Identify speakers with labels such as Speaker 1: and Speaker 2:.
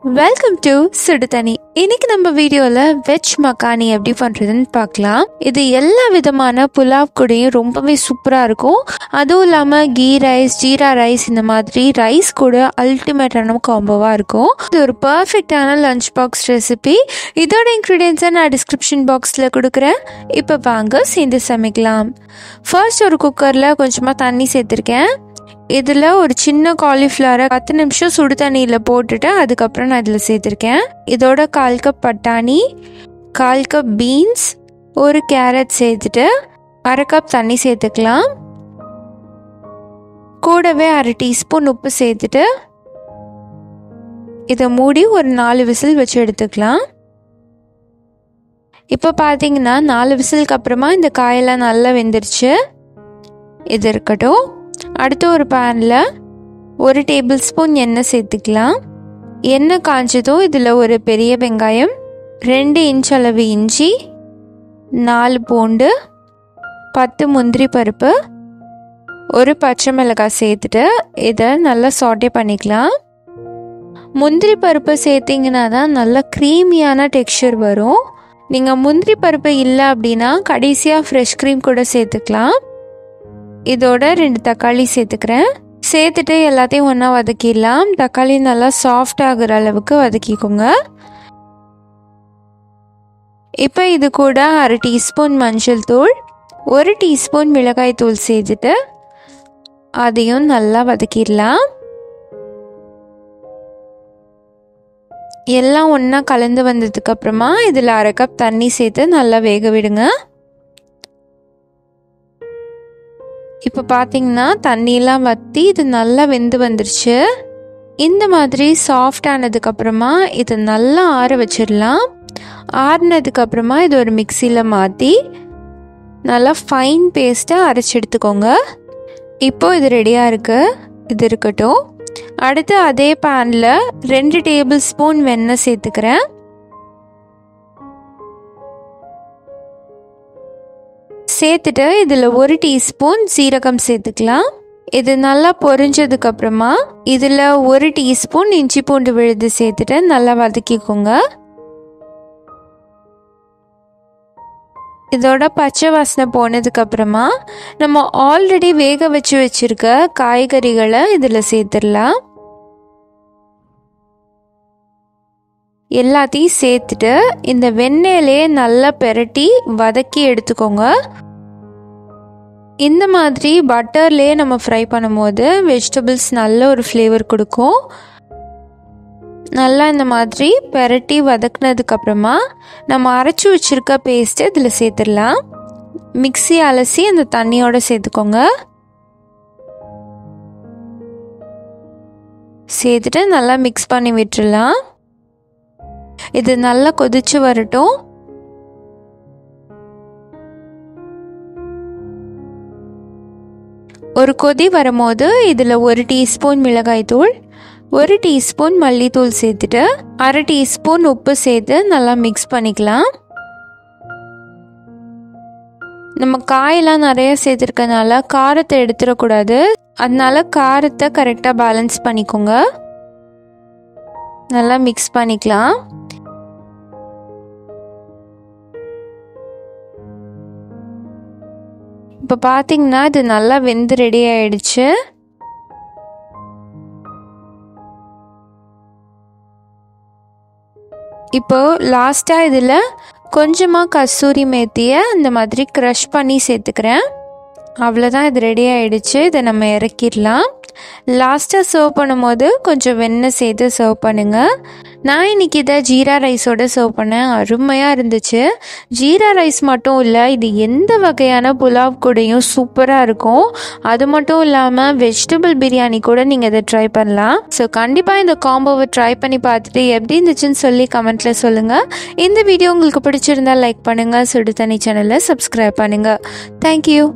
Speaker 1: Welcome to சுடுதண்ணி. இன்னைக்கு நம்ம வீடியோல வெஜ் மக்கானி எப்படி பண்றதுன்னு பார்க்கலாம். இது எல்லா விதமான புலாவ் கூடயும் ரொம்பவே சூப்பரா இருக்கும். அதுவும் இல்லாம கீ ரைஸ், ஜீரா ரைஸ் இந்த மாதிரி ரைஸ் கூட அல்டிமேட்டான காம்போவா இருக்கும். இது ஒரு பர்ஃபெக்டான லஞ்ச் பாக்ஸ் ரெசிபி. இதோட இன்க்ரீடியன்ஸை நான் டிஸ்கிரிப்ஷன் பாக்ஸ்ல கொடுக்குறேன். இப்போ வாங்க சேர்ந்து சமைக்கலாம். ஃபர்ஸ்ட் ஒரு குக்கர்ல கொஞ்சமா தண்ணி சேர்த்திருக்கேன். இதில் ஒரு சின்ன காலிஃப்ளவரை 10 நிமிஷம் சுடு தண்ணியில் போட்டுட்டு அதுக்கப்புறம் நான் இதில் சேர்த்துருக்கேன். இதோட 1/4 கப் பட்டாணி, 1/4 கப் பீன்ஸ், ஒரு கேரட் சேர்த்துட்டு 1/2 கப் தண்ணி சேர்த்துக்கலாம். கூடவே 1/2 டீஸ்பூன் உப்பு சேர்த்துட்டு இதை மூடி ஒரு 4 விசில் வச்சு எடுத்துக்கலாம். இப்போ பார்த்தீங்கன்னா 4 விசிலுக்கு அப்புறமா இந்த காயெல்லாம் நல்லா வெந்துருச்சு. இது இருக்கட்டும். அடுத்து ஒரு பேனில் 1 டேபிள் ஸ்பூன் எண்ணெய் சேர்த்துக்கலாம். எண்ணெய் காஞ்சதும் இதில் ஒரு பெரிய வெங்காயம், 2 இன்ச் அளவு இஞ்சி, 4 பூண்டு, 10 முந்திரி பருப்பு, ஒரு பச்சை மிளகாய் சேர்த்துட்டு இதை நல்லா சாட்டே பண்ணிக்கலாம். முந்திரி பருப்பு சேர்த்திங்கன்னா தான் நல்லா க்ரீமியான டெக்ஸ்சர் வரும். நீங்கள் முந்திரி பருப்பு இல்லை அப்படின்னா கடைசியாக ஃப்ரெஷ் க்ரீம் கூட சேர்த்துக்கலாம். இதோட 2 தக்காளி சேர்த்துக்கிறேன். சேர்த்துட்டு எல்லாத்தையும் ஒன்றா வதக்கிடலாம். தக்காளி நல்லா சாஃப்ட் ஆகுற அளவுக்கு வதக்கிக்கோங்க. இப்போ இது கூட 1/2 டீஸ்பூன் மஞ்சள் தூள், 1 டீஸ்பூன் மிளகாய் தூள் சேர்த்துட்டு அதையும் நல்லா வதக்கிடலாம். எல்லாம் ஒன்றா கலந்து வந்ததுக்கு அப்புறமா இதில் 1/2 கப் தண்ணி சேர்த்து நல்லா வேக விடுங்க. இப்போ பார்த்தீங்கன்னா தண்ணியெல்லாம் வற்றி இது நல்லா வெந்து வந்துருச்சு. இந்த மாதிரி சாஃப்ட் ஆனதுக்கப்புறமா இதை நல்லா ஆற வச்சிடலாம். ஆறினதுக்கப்புறமா இது ஒரு மிக்சியில் மாற்றி நல்லா ஃபைன் பேஸ்ட்டாக அரைச்சி எடுத்துக்கோங்க. இப்போது இது ரெடியாக இருக்குது. இது இருக்கட்டும். அடுத்து அதே பேனில் 2 டேபிள் ஸ்பூன் வெண்ணெய் சேர்த்துக்கிறேன். சேர்த்துட்டு இதில் 1 டீஸ்பூன் சீரகம் சேர்த்துக்கலாம். இது நல்லா பொரிஞ்சதுக்கு அப்புறமா இதில் 1 டீஸ்பூன் இஞ்சி பூண்டு விழுது சேர்த்துட்டு நல்லா வதக்கிக்கோங்க. இதோட பச்சை வாசனை போனதுக்கு அப்புறமா நம்ம ஆல்ரெடி வேக வச்சிருக்க காய்கறிகளை இதில் சேர்த்துடலாம். எல்லாத்தையும் சேர்த்துட்டு இந்த வெண்ணெயிலே நல்லா பெரட்டி வதக்கி எடுத்துக்கோங்க. இந்த மாதிரி பட்டர்லேயே நம்ம ஃப்ரை பண்ணும்போது வெஜிடபிள்ஸ் நல்ல ஒரு ஃப்ளேவர் கொடுக்கும். நல்லா இந்த மாதிரி பெரட்டி வதக்குனதுக்கப்புறமா நம்ம அரைச்சி வச்சுருக்க பேஸ்ட்டு இதில் சேர்த்துடலாம். மிக்ஸி அலசி அந்த தண்ணியோடு சேர்த்துக்கோங்க. சேர்த்துட்டு நல்லா மிக்ஸ் பண்ணி விட்டுடலாம். இது நல்லா கொதிச்சு வரட்டும். ஒரு கொதி வரும்போது இதில் 1 டீஸ்பூன் மிளகாய் தூள், 1 டீஸ்பூன் மல்லித்தூள் சேர்த்துட்டு 1/2 டீஸ்பூன் உப்பு சேர்த்து நல்லா மிக்ஸ் பண்ணிக்கலாம். நம்ம காயெல்லாம் நிறைய சேர்த்துருக்கனால காரத்தை எடுத்துடக்கூடாது. அதனால காரத்தை கரெக்டாக பேலன்ஸ் பண்ணிக்கோங்க. நல்லா மிக்ஸ் பண்ணிக்கலாம். இப்போ பார்த்தீங்கன்னா இது நல்லா வெந்து ரெடி ஆயிடுச்சு. இப்போ லாஸ்ட்டாக இதில் கொஞ்சமாக கஸ்தூரி மேத்தியை இந்த மாதிரி க்ரஷ் பண்ணி சேர்த்துக்கிறேன். அவ்வளோதான், இது ரெடி ஆயிடுச்சு. இதை நம்ம இறக்கிடலாம். லாஸ்ட்டாக சர்வ் பண்ணும்போது கொஞ்சம் வெண்ணெய் சேர்த்து சர்வ் பண்ணுங்கள். நான் இன்றைக்கி இதை ஜீரா ரைஸோடு சர்வ் பண்ணேன். அருமையாக இருந்துச்சு. ஜீரா ரைஸ் மட்டும் இல்லை, இது எந்த வகையான புலாவ் கூடயும் சூப்பராக இருக்கும். அது மட்டும் இல்லாமல் வெஜிடபிள் பிரியாணி கூட நீங்கள் இதை ட்ரை பண்ணலாம். ஸோ கண்டிப்பாக இந்த காம்போவை ட்ரை பண்ணி பார்த்துட்டு எப்படி இருந்துச்சுன்னு சொல்லி கமெண்ட்டில் சொல்லுங்கள். இந்த வீடியோ உங்களுக்கு பிடிச்சிருந்தால் லைக் பண்ணுங்கள். சுடுதண்ணி சேனலை சப்ஸ்கிரைப் பண்ணுங்கள். தேங்க்யூ.